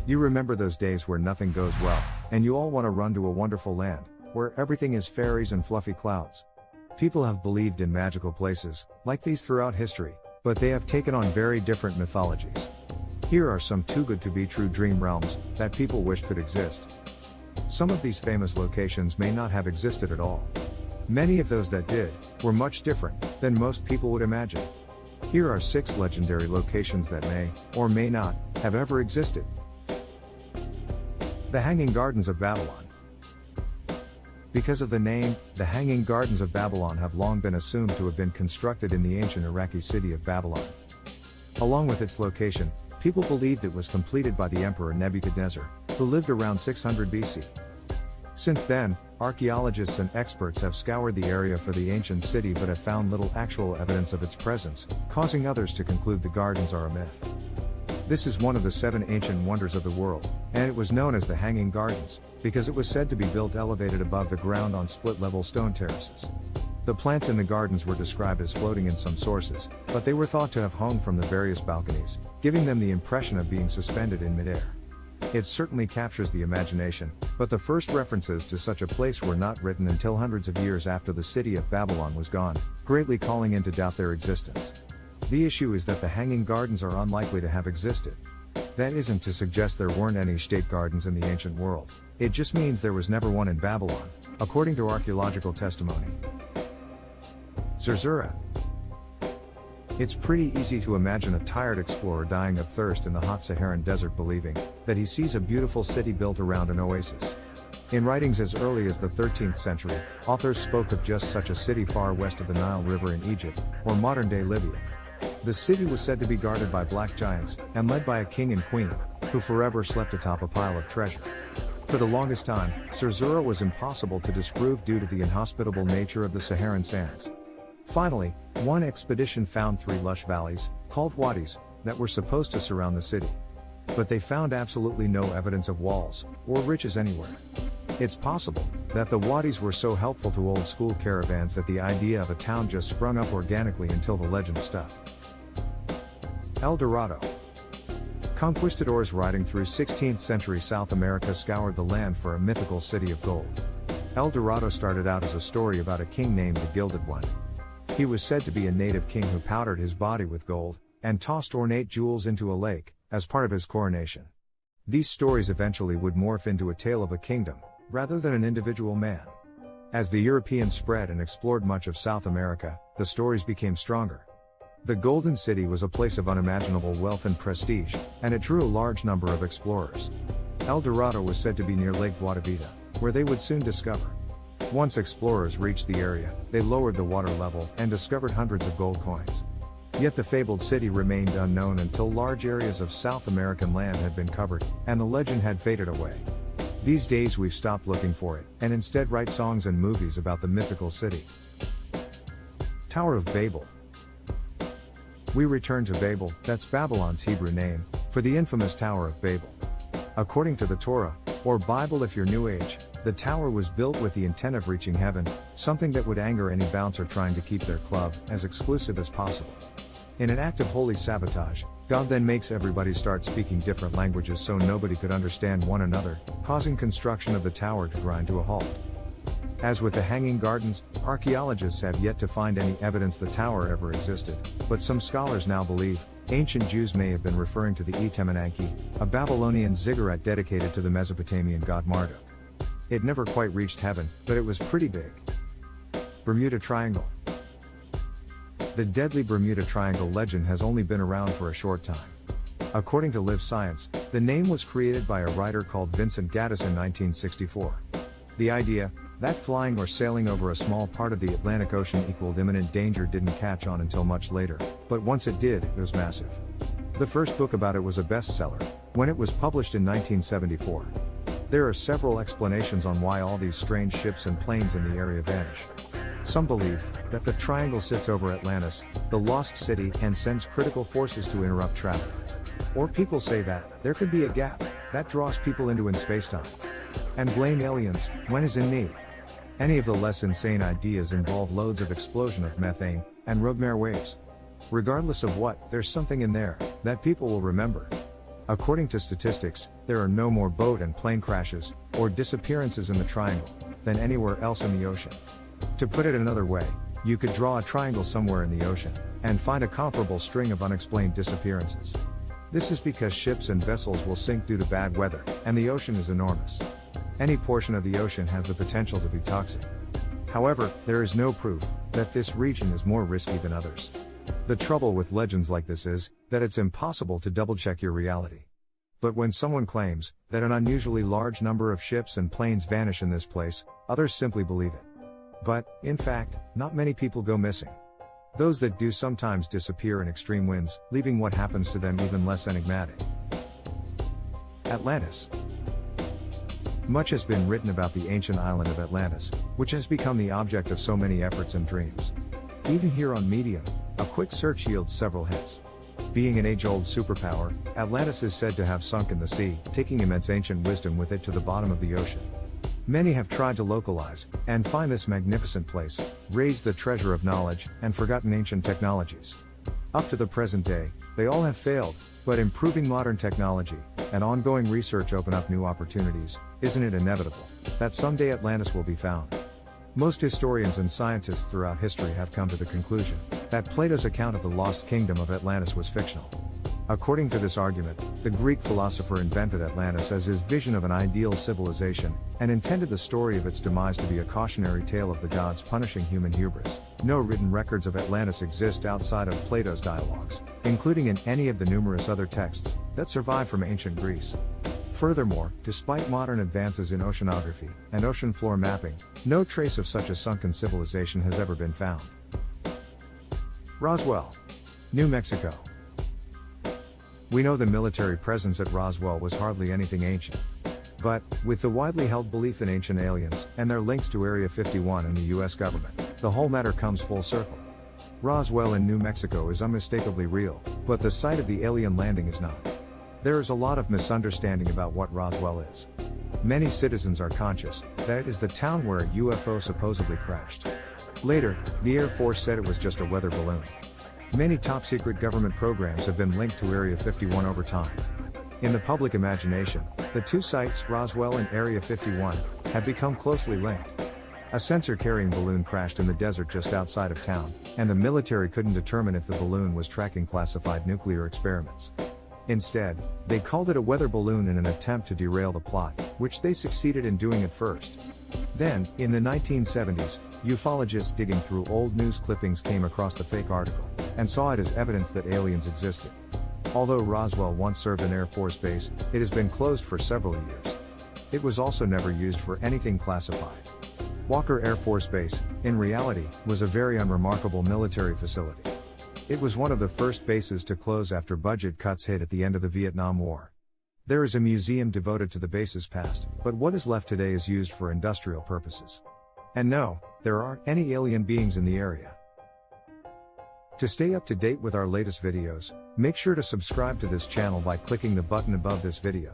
You remember those days where nothing goes well, and you all want to run to a wonderful land, where everything is fairies and fluffy clouds. People have believed in magical places, like these throughout history, but they have taken on very different mythologies. Here are some too good to be true dream realms, that people wished could exist. Some of these famous locations may not have existed at all. Many of those that did, were much different, than most people would imagine. Here are 6 legendary locations that may, or may not, have ever existed. The Hanging Gardens of Babylon. Because of the name, the Hanging Gardens of Babylon have long been assumed to have been constructed in the ancient Iraqi city of Babylon. Along with its location, people believed it was completed by the Emperor Nebuchadnezzar, who lived around 600 BC. Since then, archaeologists and experts have scoured the area for the ancient city but have found little actual evidence of its presence, causing others to conclude the gardens are a myth. This is one of the 7 ancient wonders of the world, and it was known as the Hanging Gardens, because it was said to be built elevated above the ground on split-level stone terraces. The plants in the gardens were described as floating in some sources, but they were thought to have hung from the various balconies, giving them the impression of being suspended in midair. It certainly captures the imagination, but the first references to such a place were not written until hundreds of years after the city of Babylon was gone, greatly calling into doubt their existence. The issue is that the Hanging Gardens are unlikely to have existed. That isn't to suggest there weren't any state gardens in the ancient world, it just means there was never one in Babylon, according to archaeological testimony. Zerzura. It's pretty easy to imagine a tired explorer dying of thirst in the hot Saharan desert believing that he sees a beautiful city built around an oasis. In writings as early as the 13th century, authors spoke of just such a city far west of the Nile River in Egypt, or modern-day Libya. The city was said to be guarded by black giants, and led by a king and queen, who forever slept atop a pile of treasure. For the longest time, Zerzura was impossible to disprove due to the inhospitable nature of the Saharan sands. Finally, one expedition found 3 lush valleys, called wadis, that were supposed to surround the city. But they found absolutely no evidence of walls, or riches anywhere. It's possible that the wadis were so helpful to old-school caravans that the idea of a town just sprung up organically until the legend stuck. El Dorado. Conquistadors riding through 16th century South America scoured the land for a mythical city of gold. El Dorado started out as a story about a king named the Gilded One. He was said to be a native king who powdered his body with gold, and tossed ornate jewels into a lake, as part of his coronation. These stories eventually would morph into a tale of a kingdom, rather than an individual man. As the Europeans spread and explored much of South America, the stories became stronger. The Golden City was a place of unimaginable wealth and prestige, and it drew a large number of explorers. El Dorado was said to be near Lake Guatavita, where they would soon discover. Once explorers reached the area, they lowered the water level and discovered hundreds of gold coins. Yet the fabled city remained unknown until large areas of South American land had been covered, and the legend had faded away. These days we've stopped looking for it, and instead write songs and movies about the mythical city. Tower of Babel. We return to Babel, that's Babylon's Hebrew name, for the infamous Tower of Babel. According to the Torah, or Bible if you're New Age, the tower was built with the intent of reaching heaven, something that would anger any bouncer trying to keep their club as exclusive as possible. In an act of holy sabotage, God then makes everybody start speaking different languages so nobody could understand one another, causing construction of the tower to grind to a halt. As with the Hanging Gardens, archaeologists have yet to find any evidence the tower ever existed, but some scholars now believe ancient Jews may have been referring to the Etemenanki, a Babylonian ziggurat dedicated to the Mesopotamian god Marduk. It never quite reached heaven, but it was pretty big. Bermuda Triangle. The deadly Bermuda Triangle legend has only been around for a short time. According to Live Science, the name was created by a writer called Vincent Gaddis in 1964. The idea that flying or sailing over a small part of the Atlantic Ocean equaled imminent danger didn't catch on until much later, but once it did, it was massive. The first book about it was a bestseller, when it was published in 1974. There are several explanations on why all these strange ships and planes in the area vanish. Some believe that the triangle sits over Atlantis, the lost city, and sends critical forces to interrupt travel. Or people say that there could be a gap that draws people into in spacetime, and blame aliens when is in need. Any of the less insane ideas involve loads of explosion of methane and rogue mare waves. Regardless of what, there's something in there that people will remember. According to statistics, there are no more boat and plane crashes, or disappearances in the triangle, than anywhere else in the ocean. To put it another way, you could draw a triangle somewhere in the ocean, and find a comparable string of unexplained disappearances. This is because ships and vessels will sink due to bad weather, and the ocean is enormous. Any portion of the ocean has the potential to be toxic. However, there is no proof that this region is more risky than others. The trouble with legends like this is that it's impossible to double-check your reality. But when someone claims that an unusually large number of ships and planes vanish in this place, others simply believe it. But, in fact, not many people go missing. Those that do sometimes disappear in extreme winds, leaving what happens to them even less enigmatic. Atlantis. Much has been written about the ancient island of Atlantis, which has become the object of so many efforts and dreams. Even here on Medium, a quick search yields several hits. Being an age-old superpower, Atlantis is said to have sunk in the sea, taking immense ancient wisdom with it to the bottom of the ocean. Many have tried to localize and find this magnificent place, raise the treasure of knowledge, and forgotten ancient technologies. Up to the present day, they all have failed, but improving modern technology and ongoing research open up new opportunities. Isn't it inevitable that someday Atlantis will be found? Most historians and scientists throughout history have come to the conclusion that Plato's account of the lost kingdom of Atlantis was fictional. According to this argument, the Greek philosopher invented Atlantis as his vision of an ideal civilization, and intended the story of its demise to be a cautionary tale of the gods punishing human hubris. No written records of Atlantis exist outside of Plato's dialogues, including in any of the numerous other texts that survive from ancient Greece. Furthermore, despite modern advances in oceanography and ocean floor mapping, no trace of such a sunken civilization has ever been found. Roswell, New Mexico. We know the military presence at Roswell was hardly anything ancient. But, with the widely held belief in ancient aliens, and their links to Area 51 and the US government, the whole matter comes full circle. Roswell in New Mexico is unmistakably real, but the site of the alien landing is not. There is a lot of misunderstanding about what Roswell is. Many citizens are conscious that it is the town where a UFO supposedly crashed. Later, the Air Force said it was just a weather balloon. Many top-secret government programs have been linked to Area 51 over time. In the public imagination, the two sites, Roswell and Area 51, have become closely linked. A sensor-carrying balloon crashed in the desert just outside of town, and the military couldn't determine if the balloon was tracking classified nuclear experiments. Instead, they called it a weather balloon in an attempt to derail the plot, which they succeeded in doing at first. Then, in the 1970s, ufologists digging through old news clippings came across the fake article, and saw it as evidence that aliens existed. Although Roswell once served an Air Force base, it has been closed for several years. It was also never used for anything classified. Walker Air Force Base, in reality, was a very unremarkable military facility. It was one of the first bases to close after budget cuts hit at the end of the Vietnam War. There is a museum devoted to the base's past, but what is left today is used for industrial purposes. And no, there aren't any alien beings in the area. To stay up to date with our latest videos, make sure to subscribe to this channel by clicking the button above this video.